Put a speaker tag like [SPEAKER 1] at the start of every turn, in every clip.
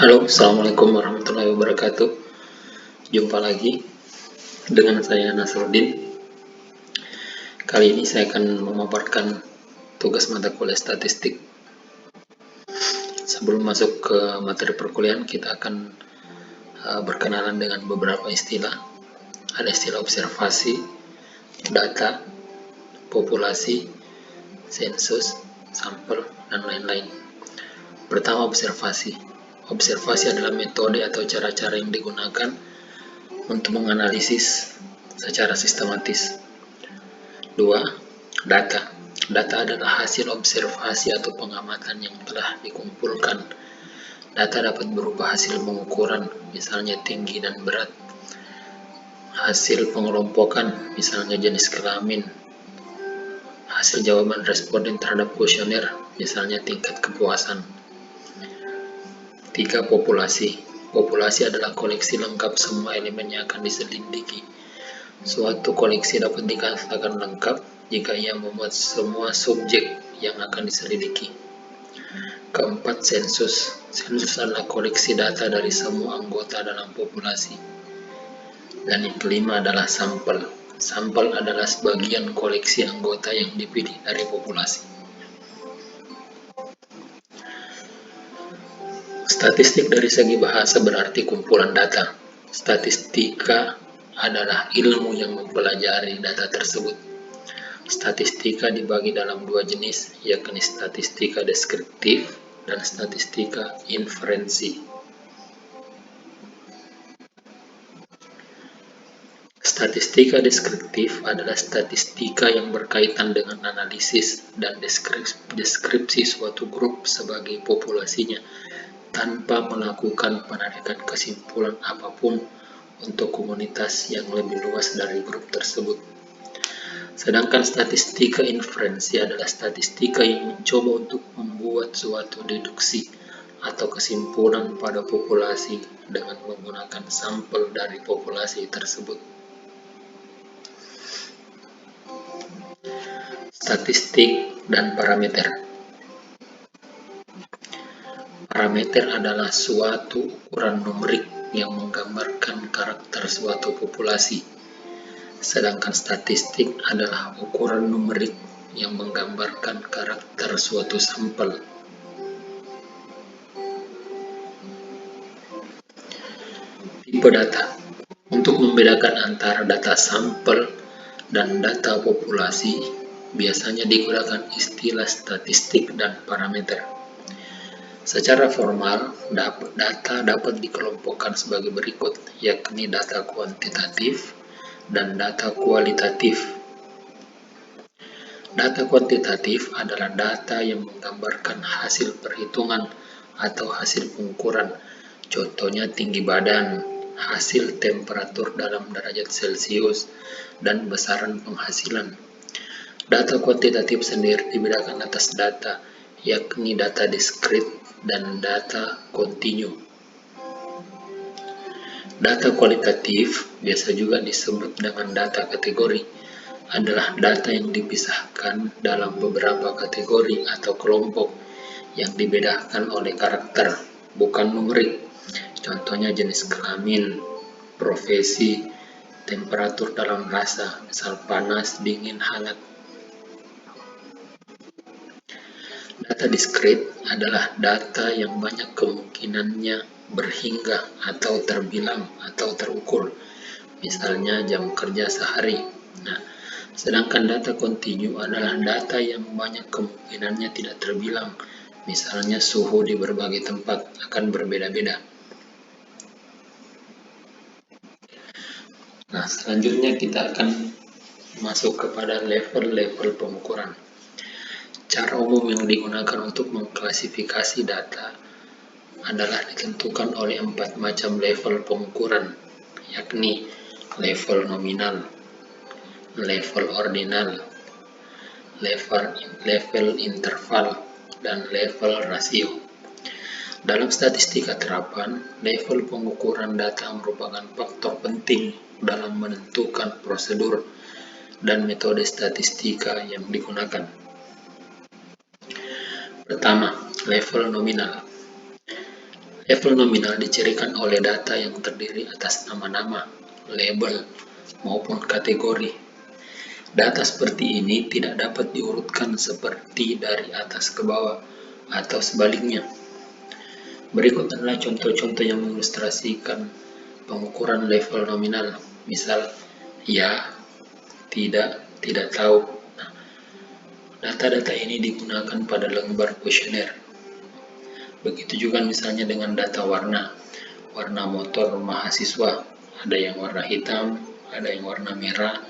[SPEAKER 1] Halo, Assalamualaikum warahmatullahi wabarakatuh. Jumpa lagi dengan saya Nasruddin. Kali ini saya akan memaparkan tugas mata kuliah statistik. Sebelum masuk ke materi perkuliahan, kita akan berkenalan dengan beberapa istilah. Ada istilah observasi, data, populasi, sensus, sampel, dan lain-lain. Pertama, observasi. Observasi adalah metode atau cara-cara yang digunakan untuk menganalisis secara sistematis. 2. Data. Data adalah hasil observasi atau pengamatan yang telah dikumpulkan. Data dapat berupa hasil pengukuran, misalnya tinggi dan berat, hasil pengelompokan, misalnya jenis kelamin, hasil jawaban responden terhadap kuesioner, misalnya tingkat kepuasan. 3. Populasi. Populasi adalah koleksi lengkap semua elemen yang akan diselidiki. Suatu koleksi dapat dikatakan lengkap jika ia memuat semua subjek yang akan diselidiki. Keempat, sensus. Sensus adalah koleksi data dari semua anggota dalam populasi. Dan yang kelima adalah sampel. Sampel adalah sebagian koleksi anggota yang dipilih dari populasi. Statistik dari segi bahasa berarti kumpulan data. Statistika adalah ilmu yang mempelajari data tersebut. Statistika dibagi dalam dua jenis, yakni statistika deskriptif dan statistika inferensi. Statistika deskriptif adalah statistika yang berkaitan dengan analisis dan deskripsi suatu grup sebagai populasinya, tanpa melakukan penarikan kesimpulan apapun untuk komunitas yang lebih luas dari grup tersebut. Sedangkan statistika inferensi adalah statistika yang mencoba untuk membuat suatu deduksi atau kesimpulan pada populasi dengan menggunakan sampel dari populasi tersebut. Statistik dan parameter. Parameter adalah suatu ukuran numerik yang menggambarkan karakter suatu populasi, sedangkan statistik adalah ukuran numerik yang menggambarkan karakter suatu sampel. Tipe data. Untuk membedakan antara data sampel dan data populasi, biasanya digunakan istilah statistik dan parameter. Secara formal, data dapat dikelompokkan sebagai berikut, yakni data kuantitatif dan data kualitatif. Data kuantitatif adalah data yang menggambarkan hasil perhitungan atau hasil pengukuran, contohnya tinggi badan, hasil temperatur dalam derajat Celcius, dan besaran penghasilan. Data kuantitatif sendiri dibedakan atas data, yakni data diskrit dan data kontinu. Data kualitatif, biasa juga disebut dengan data kategori, adalah data yang dipisahkan dalam beberapa kategori atau kelompok yang dibedakan oleh karakter, bukan numerik. Contohnya jenis kelamin, profesi, temperatur dalam rasa, misal panas, dingin, hangat. Data diskrit adalah data yang banyak kemungkinannya berhingga atau terbilang atau terukur, misalnya jam kerja sehari. Sedangkan data kontinu adalah data yang banyak kemungkinannya tidak terbilang, misalnya suhu di berbagai tempat akan berbeda-beda. Selanjutnya kita akan masuk kepada level-level pengukuran. Cara umum yang digunakan untuk mengklasifikasi data adalah ditentukan oleh 4 macam level pengukuran, yakni level nominal, level ordinal, level interval, dan level rasio. Dalam statistika terapan, level pengukuran data merupakan faktor penting dalam menentukan prosedur dan metode statistika yang digunakan. Pertama, level nominal. Level nominal dicirikan oleh data yang terdiri atas nama-nama, label, maupun kategori. Data seperti ini tidak dapat diurutkan seperti dari atas ke bawah atau sebaliknya. Berikut adalah contoh-contoh yang mengilustrasikan pengukuran level nominal. Misal, ya, tidak tahu. Nah, data-data ini digunakan pada lembar kuesioner. Begitu juga misalnya dengan data warna motor mahasiswa. Ada yang warna hitam, ada yang warna merah,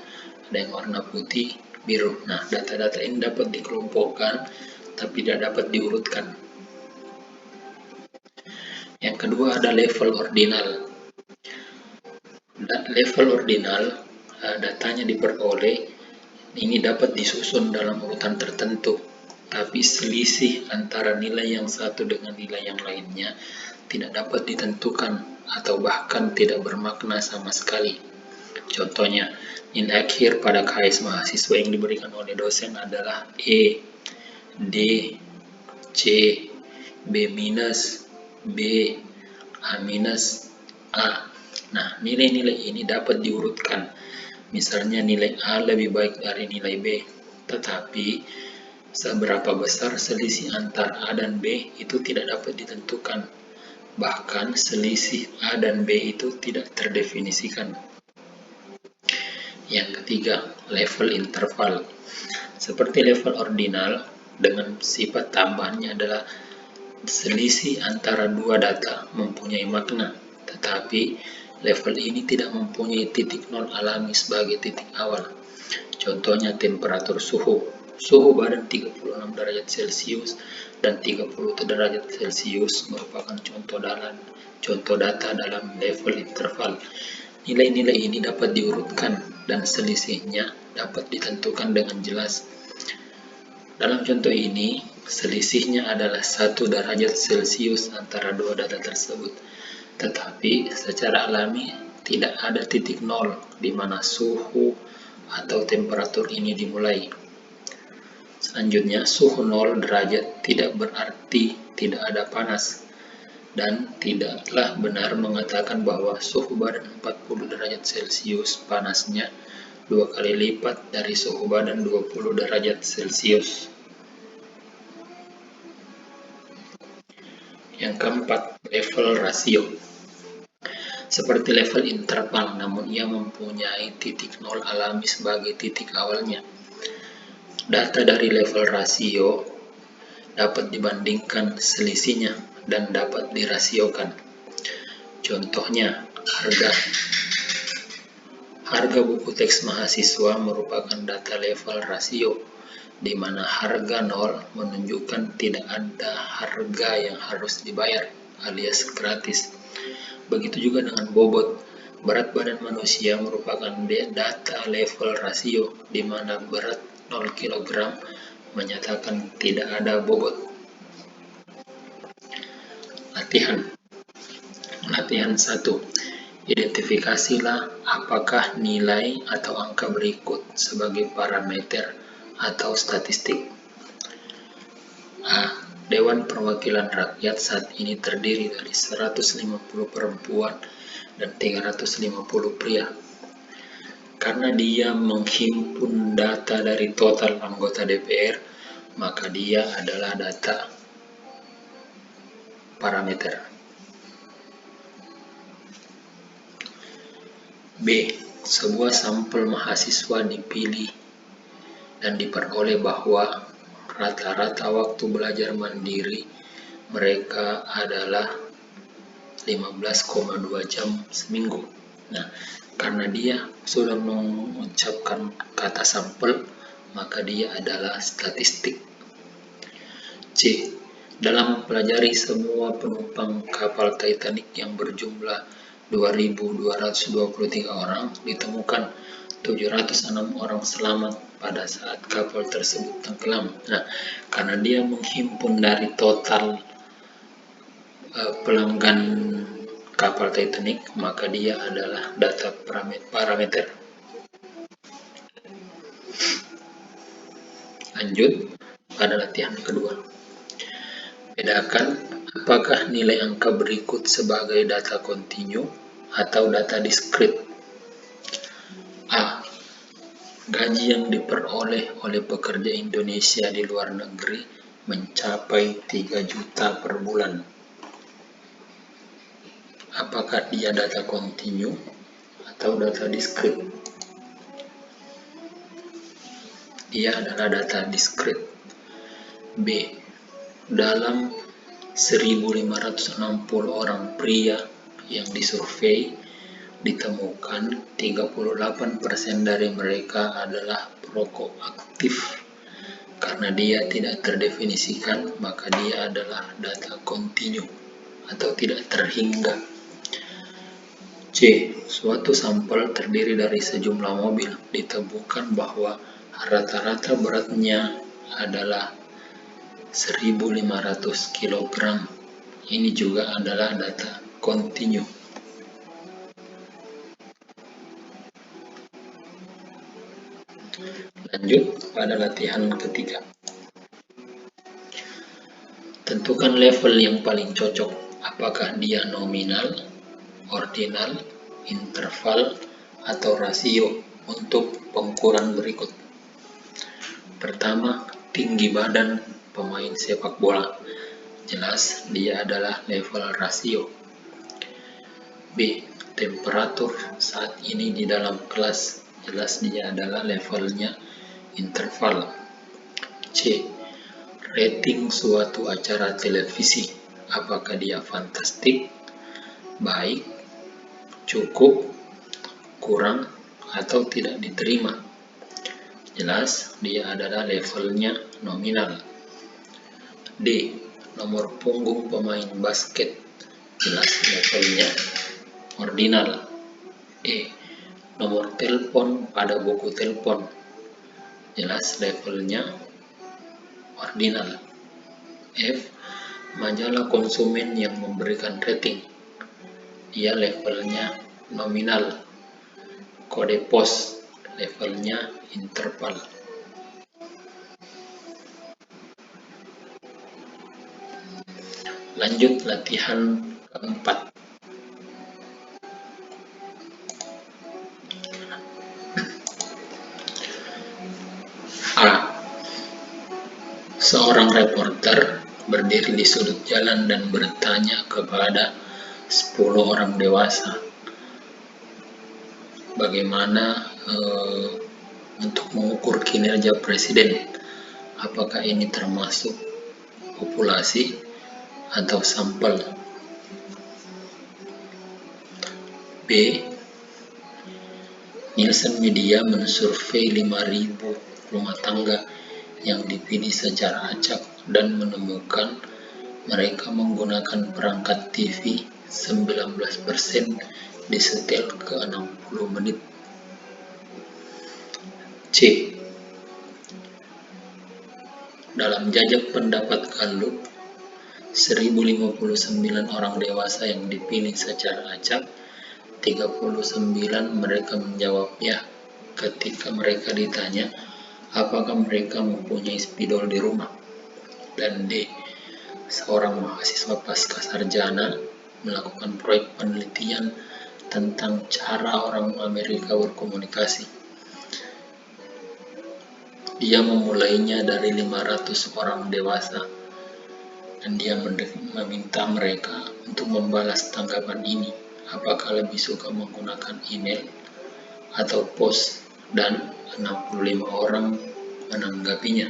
[SPEAKER 1] ada yang warna putih, biru. Nah, data-data ini dapat dikelompokkan, tapi tidak dapat diurutkan. Yang kedua ada level ordinal. Level ordinal, datanya diperoleh, ini dapat disusun dalam urutan tertentu, tapi selisih antara nilai yang satu dengan nilai yang lainnya tidak dapat ditentukan atau bahkan tidak bermakna sama sekali. Contohnya, nilai akhir pada KS mahasiswa yang diberikan oleh dosen adalah E, D, C, B minus, B, A minus, A. Nah, nilai-nilai ini dapat diurutkan. Misalnya nilai A lebih baik dari nilai B, tetapi seberapa besar selisih antara A dan B itu tidak dapat ditentukan. Bahkan selisih A dan B itu tidak terdefinisikan. Yang ketiga, level interval. Seperti level ordinal, dengan sifat tambahannya adalah selisih antara dua data mempunyai makna, tetapi level ini tidak mempunyai titik nol alami sebagai titik awal. Contohnya temperatur suhu. Suhu badan 36 derajat Celcius dan 30 derajat Celcius merupakan contoh data dalam level interval. Nilai-nilai ini dapat diurutkan dan selisihnya dapat ditentukan dengan jelas. Dalam contoh ini, selisihnya adalah 1 derajat Celcius antara dua data tersebut. Tetapi secara alami tidak ada titik nol di mana suhu atau temperatur ini dimulai. Selanjutnya, suhu 0 derajat tidak berarti tidak ada panas. Dan tidaklah benar mengatakan bahwa suhu badan 40 derajat Celcius panasnya 2 kali lipat dari suhu badan 20 derajat Celcius. Yang keempat, level rasio. Seperti level interval, namun ia mempunyai titik nol alami sebagai titik awalnya. Data dari level rasio dapat dibandingkan selisihnya dan dapat dirasiokan. Contohnya, harga buku teks mahasiswa merupakan data level rasio, di mana harga 0 menunjukkan tidak ada harga yang harus dibayar, alias gratis. Begitu juga dengan bobot. Berat badan manusia merupakan data level rasio, di mana berat 0 kg menyatakan tidak ada bobot. Latihan 1. Identifikasilah apakah nilai atau angka berikut sebagai parameter atau statistik. A. Dewan Perwakilan Rakyat saat ini terdiri dari 150 perempuan dan 350 pria. Karena dia menghimpun data dari total anggota DPR, maka dia adalah data parameter. B. Sebuah sampel mahasiswa dipilih dan diperoleh bahwa rata-rata waktu belajar mandiri mereka adalah 15,2 jam seminggu. Nah, karena dia sudah mengucapkan kata sampel, maka dia adalah statistik. C. Dalam mempelajari semua penumpang kapal Titanic yang berjumlah 2.223 orang, ditemukan 706 orang selamat pada saat kapal tersebut tenggelam. Nah, karena dia menghimpun dari total pelanggan kapal Titanic, maka dia adalah data parameter. Lanjut pada latihan kedua. Bedakan Apakah nilai angka berikut sebagai data kontinu atau data diskrit? A. Gaji yang diperoleh oleh pekerja Indonesia di luar negeri mencapai 3 juta per bulan. Apakah dia data kontinu atau data diskrit? Dia adalah data diskrit. B. Dalam 1.560 orang pria yang disurvei, ditemukan 38% dari mereka adalah perokok aktif. Karena dia tidak terdefinisikan, maka dia adalah data kontinu atau tidak terhingga. C. Suatu sampel terdiri dari sejumlah mobil, ditemukan bahwa rata-rata beratnya adalah 1.500 kg. Ini juga adalah data kontinu. Lanjut pada latihan ketiga. Tentukan level yang paling cocok. Apakah dia nominal, ordinal, interval, atau rasio untuk pengukuran berikut. Pertama, tinggi badan pemain sepak bola. Jelas dia adalah level rasio. B. Temperatur saat ini di dalam kelas. Jelas dia adalah levelnya interval. C. Rating suatu acara televisi. Apakah dia fantastik, baik, cukup, kurang, atau tidak diterima. Jelas dia adalah levelnya nominal. D. Nomor punggung pemain basket. Jelas levelnya ordinal. E. Nomor telepon pada buku telepon. Jelas levelnya ordinal. F. Majalah konsumen yang memberikan rating. Dia levelnya nominal. Kode pos levelnya interval. Lanjut latihan keempat. A. Seorang reporter berdiri di sudut jalan dan bertanya kepada 10 orang dewasa bagaimana untuk mengukur kinerja presiden. Apakah ini termasuk populasi atau sampel? B. Nielsen Media mensurvei 5.000 rumah tangga yang dipilih secara acak dan menemukan mereka menggunakan perangkat TV 19% disetel ke 60 menit. C. Dalam jajak pendapat Gallup, 1.059 orang dewasa yang dipilih secara acak, 39 mereka menjawab ya ketika mereka ditanya apakah mereka mempunyai spidol di rumah. Dan D. Seorang mahasiswa pasca sarjana melakukan proyek penelitian tentang cara orang Amerika berkomunikasi. Dia memulainya dari 500 orang dewasa dan dia meminta mereka untuk membalas tanggapan ini. Apakah lebih suka menggunakan email atau pos, dan 65 orang menanggapinya.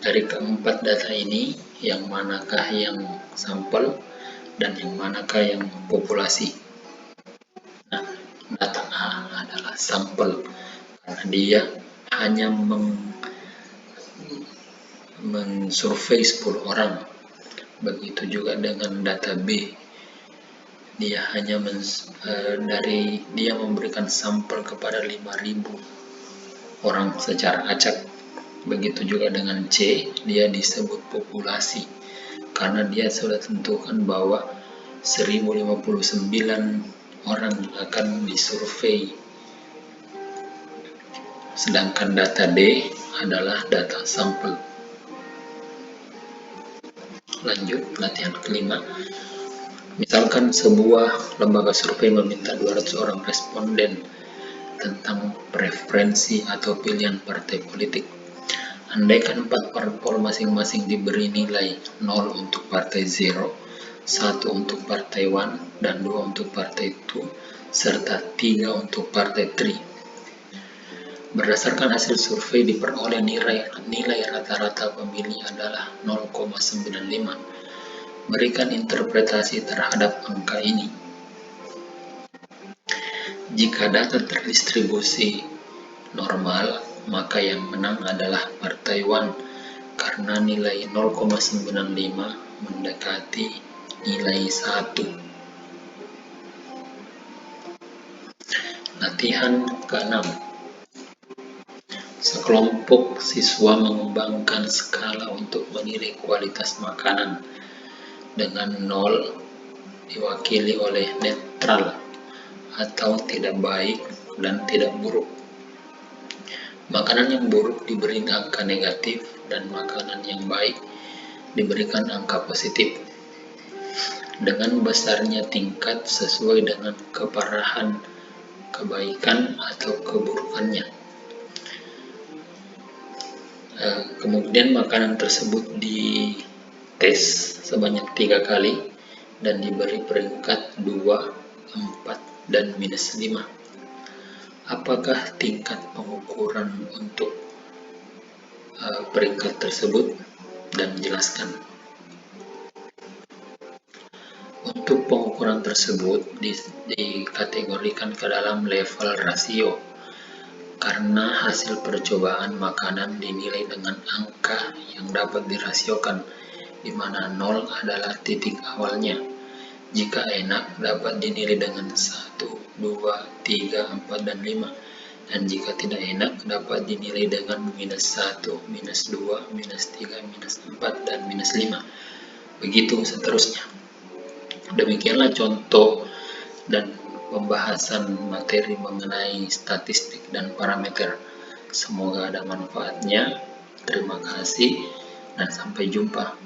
[SPEAKER 1] Dari keempat data ini, yang manakah yang sampel dan yang manakah yang populasi? Nah, data A adalah sampel karena dia hanya mensurvei 10 orang. Begitu juga dengan data B. Dia hanya dia memberikan sampel kepada 5.000 orang secara acak. Begitu juga dengan C, dia disebut populasi karena dia sudah tentukan bahwa 1.059 orang akan disurvei. Sedangkan data D adalah data sampel. Lanjut, latihan kelima. Misalkan sebuah lembaga survei meminta 200 orang responden tentang preferensi atau pilihan partai politik. Andaikan 4 parpol masing-masing diberi nilai 0 untuk partai 0, 1 untuk partai 1, dan 2 untuk partai 2, serta 3 untuk partai 3. Berdasarkan hasil survei diperoleh nilai rata-rata pemilih adalah 0,95. Berikan interpretasi terhadap angka ini. Jika data terdistribusi normal, maka yang menang adalah partai 1 karena nilai 0,95 mendekati nilai 1. Latihan ke-6. Sekelompok siswa mengembangkan skala untuk menilai kualitas makanan, dengan 0 diwakili oleh netral atau tidak baik dan tidak buruk. Makanan yang buruk diberi angka negatif dan makanan yang baik diberikan angka positif, dengan besarnya tingkat sesuai dengan keparahan, kebaikan, atau keburukannya. Kemudian makanan tersebut dites sebanyak 3 kali dan diberi peringkat 2, 4, dan -5. Apakah tingkat pengukuran untuk peringkat tersebut? Dan jelaskan. Untuk pengukuran tersebut dikategorikan ke dalam level rasio, karena hasil percobaan makanan dinilai dengan angka yang dapat dirasiokan, di mana 0 adalah titik awalnya. Jika enak, dapat dinilai dengan 1, 2, 3, 4, dan 5. Dan jika tidak enak, dapat dinilai dengan -1, -2, -3, -4, dan -5. Begitu seterusnya. Demikianlah contoh dan pembahasan materi mengenai statistik dan parameter. Semoga ada manfaatnya. Terima kasih dan sampai jumpa.